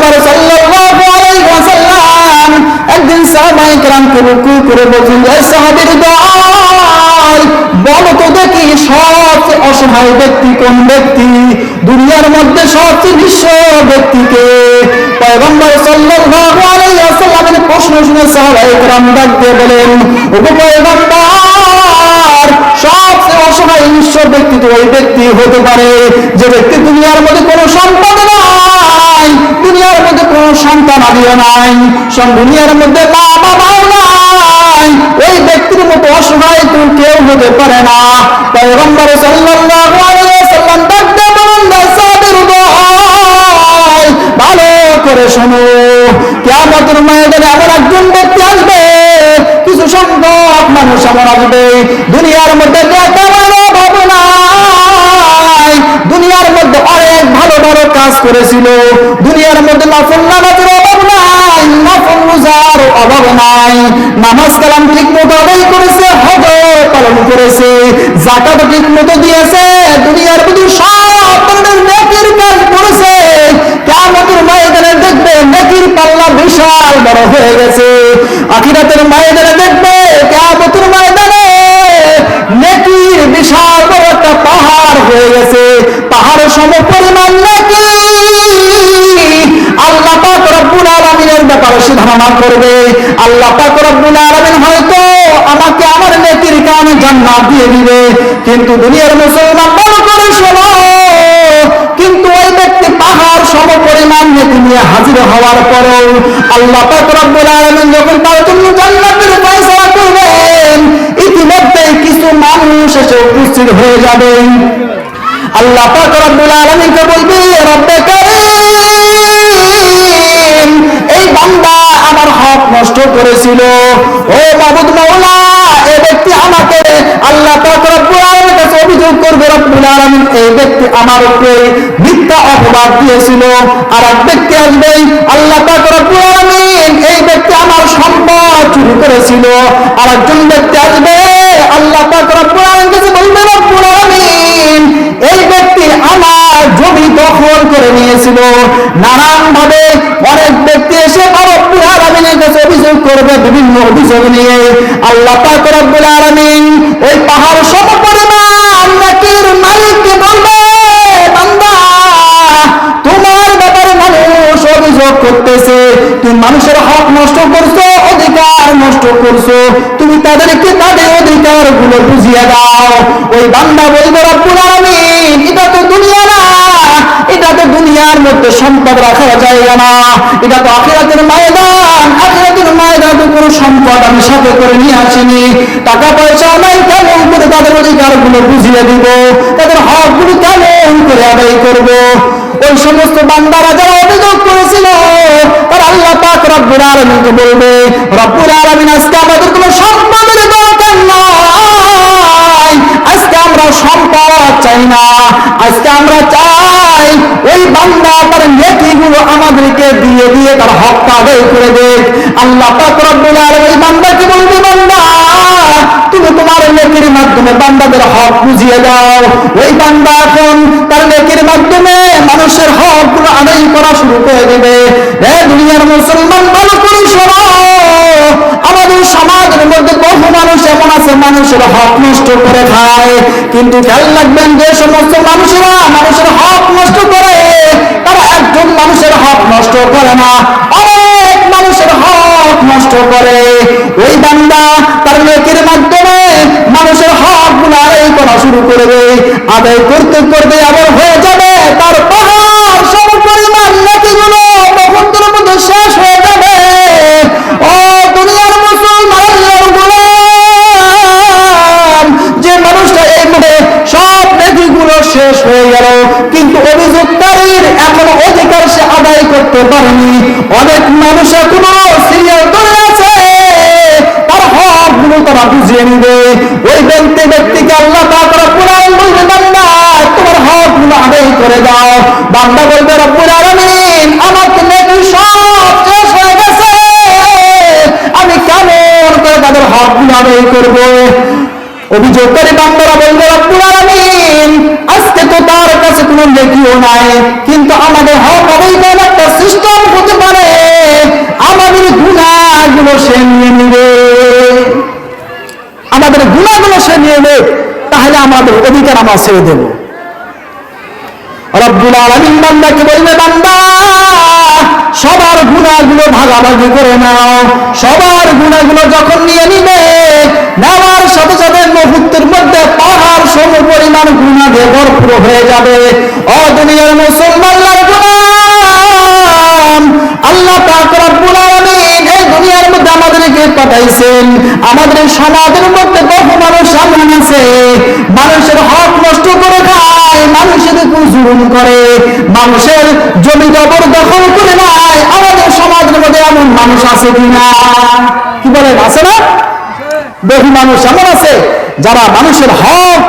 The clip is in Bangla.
পয়গম্বর সাল্লাল্লাহু আলাইহি ওয়াসাল্লাম একদিন সাহাবায়ে কেরামকে রুকু করে বলছেন, হে সাহাবীর দল, বলো তো দেখি সবচেয়ে অসহায় ব্যক্তি কোন ব্যক্তি? দুনিয়ার মধ্যে সবচেয়ে নিঃস্ব ব্যক্তিকে? পয়গম্বর সাল্লাল্লাহু আলাইহি ওয়াসাল্লামের প্রশ্ন শুনে সাহাবায়ে কেরাম ডাক দিয়ে বলেন, ওগো পয়গম্বর, সবচেয়ে অসহায় নিঃস্ব ব্যক্তি তো ওই ব্যক্তি হতে পারে যে ব্যক্তি দুনিয়ার মধ্যে কোনো সম্পদ নাই, দুনিয়ার মধ্যে কোনো সন্তান আদিও নাই, দুনিয়ার মধ্যে মা বাবাও নাই, ওই ব্যক্তির মতো অসহায় তো কেউ হতে পারে না। পয়গম্বর সাল্লাল্লাহু আলাইহি ওয়াসাল্লাম ডাক দিয়ে বলেন, সাহাবীর দল, ভালো করে শোনো, কিয়ামতের ময়দানে এমন একজন ব্যক্তি আসবে, কিছু সংখ্যক মানুষ এমন আসবে, দুনিয়ার মধ্যে অভাব নাই, দুনিয়ার মধ্যে অনেক ভালো ভালো কাজ করেছিল, দুনিয়ার মধ্যে নফল নামাজের অভাব নাই, নফল রোজার অভাব নাই, নামাজ কালাম ঠিক মতো আদায় করেছে, হজ পালন করেছে, যাকাত ঠিক মতো দিয়েছে, দুনিয়ার মধ্যে সব ধরনের নেকির কাজ করেছে। কিয়ামতের ময়দানে দেখবে নেকির পাল্লা বিশাল বড় হয়ে গেছে। আখিরাতের ময়দানে দেখবে কিয়ামতের ময়দানে নেকির বিশাল বড় একটা পাহাড় হয়ে গেছে, পাহাড়ের সমপরিমাণ নেকি। আল্লাহ পাক রব্বুল আলামিনের ব্যাপারে সে ধারণা করবে, আল্লাহ পাক রব্বুল আলামিন হয়তো আমাকে আমার নেকির কারণে জান্নাত দিয়ে দিবে, কিন্তু দুনিয়ার মুসলমান ভালো করে শোনো, কিন্তু ওই ব্যক্তি পাহাড় সমপরিমাণ নেকি নিয়ে হাজির হওয়ার পরেও আল্লাহ পাক রব্বুল আলামিন যখন তার জন্য জান্নাতের ফয়সালা করবেন, ইতিমধ্যে কিছু মানুষ এসে উপস্থিত হয়ে যাবে। আল্লাহ পাক রব্বুল আলামিনকে বলবে, রব্বে কারীম, এই বান্দা আমার হক নষ্ট করেছিল, ও মাবুদ মাওলা, এই ব্যক্তি আমাকে, আল্লাহ পাক রব্বুল আলামিনের কাছে অভিযোগ করবে, রব্বুল আলামিন এই ব্যক্তি আমার উপরে মিথ্যা অপবাদ দিয়েছিল। আর এক ব্যক্তি আসবে, আল্লাহ পাক রব্বুল আলামিন এই ব্যক্তি আমার সম্পদ চুরি করেছিল। আর একজন ব্যক্তি আসবে, আল্লাহ পাক রব্বুল আলামিন কাছে বলবে, রব্বুল আলামিন এই ব্যক্তি আমার জমি দখল করে নিয়েছিল। নানান ভাবে অনেক ব্যক্তি এসে রব্বুল আলামিনের কাছে অভিযোগ করবে, বিভিন্ন অভিযোগ নিয়ে। আল্লাহ পাক রব্বুল আলামিন ওই পাহাড় সমপরিমাণ নেকির মালিককে বলবে, বান্দা, তোমার ব্যাপারে মানুষ অভিযোগ করতেছে, তুমি মানুষের হক নষ্ট করছো, অধিকার নষ্ট করছো, তুমি তাদেরকে তাদের অধিকার গুলো বুঝিয়ে দাও। ওই বান্দা বলবে, রব্বুল আলামিন এটা তো দুনিয়া না, এটা তো দুনিয়ার মধ্যে সম্পদ রাখার জায়গা না, এটা তো আখিরাতের ময়দান, আখিরাতের ময়দানে কোনো সম্পদ আমি সাথে করে নিয়ে আসিনি, টাকা পয়সা নাই, কেমন করে তাদের অধিকার গুলো বুঝিয়ে দিব, তাদের হক গুলো কেমন করে আদায় করব। ওই সমস্ত বান্দারা যারা অভিযোগ করেছিল, তারা আল্লাহ পাক রব্বুল আলামিনকে বলবে, রব্বুল আলামিন আজকে আমাদের কোনো সম্পদের দরকার নাই, আজকে আমরা সম্পদ চাই না, আজকে আমরা চাই ওই বান্দা তার নেকিগুলো আমাদেরকে দিয়ে দিয়ে তার হকটা আদায় করে দেখ। আল্লাহ পাক রব্বুল আলামিন বান্দাকে বলবে, বান্দা, তুমি তোমার নেকির মাধ্যমে বান্দাদের হক বুঝিয়ে দাও। ওই বান্দা এখন তার নেকির মাধ্যমে মানুষের হক গুলো আদায় করা শুরু করে দেবে। দুনিয়ার মুসলমান ভালো করে শোনো, আমাদের সমাজের মধ্যে বহু মানুষ এমন আছে মানুষের হক নষ্ট করে খায়, কিন্তু খেয়াল রাখবেন যে সমস্ত মানুষেরা মানুষের হক নষ্ট করে, তারা একজন মানুষের হক নষ্ট করে না, অনেক মানুষের হক নষ্ট করে। ওই বান্দা তার নেকির মাধ্যমে মানুষের হক গুলো আদায় করা শুরু করবে, আদায় করতে করতে আবার হয়ে যাবে তার পাহাড় সমপরিমাণ নেকিগুলো বহুদের মধ্যে শেষ হয়ে যাবে। ও দুনিয়ার মুসলমান, যে মানুষটা এই মধ্যে সব নেকিগুলো শেষ হয়ে গেল, কিন্তু অভিযোগকারীর এখনো অধিকার সে আদায় করতে পারেনি। অনেক মানুষ এখনো সিরিয়াল ধরে আছে, তার হক গুলো তারা বুঝিয়ে নিবে। ওই ব্যক্তিকে আল্লাহ পাক রব্বুল আলামিন বলবে, বান্দা, তোমার হক গুলো আদায় করে দাও। বান্দা বলবে, রব্বুল আলামিন আমাকে নেকি সব শেষ হয়ে গেছে, আমি কেমন করে তাদের হক গুলো আদায় করবো? অভিযোগকারী বান্দারা বলবে, রব্বুল আলামিন আজকে তো কিন্তু তার কাছে কোনো নেকিও নাই। কিন্তু আমাদের হক আদায় করার একটা সিস্টেম হতে পারে, আমাদের গুনাহগুলো সে নিয়ে নেবে, আমাদের গুনাহগুলো সে নিয়ে নেবে, তাহলে আমাদের অধিকার আমরা ছেড়ে দেব। রব্বুল আলামিন বান্দাকে বলবে, বান্দা সবার গুনাহগুলো ভাগাভাগি করে নাও। সবার গুনাহগুলো যখন নিয়ে নিবে, নেওয়ার সাথে সাথে মুহূর্তের মধ্যে পাহাড় সম পরিমাণ গুনাহ দিয়ে ভরপুর হয়ে যাবে। ও দুনিয়ার মুসলমানদের গুনাহ, আল্লাহ পাক রব্বুল আলামিন এই দুনিয়ার মধ্যে আমাদেরকে পাঠাইছেন। আমাদের সমাজের মধ্যে বহু মানুষ এমন আছে, মানুষের হক নষ্ট করে খায়, মানুষের উপর জুলুম করে, মানুষের জমি জবরদখল করে নেয়। আমাদের সমাজের মধ্যে এমন মানুষ আছে কিনা? কি বলেন, আছে না? বহু মানুষ এমন আছে যারা মানুষের হক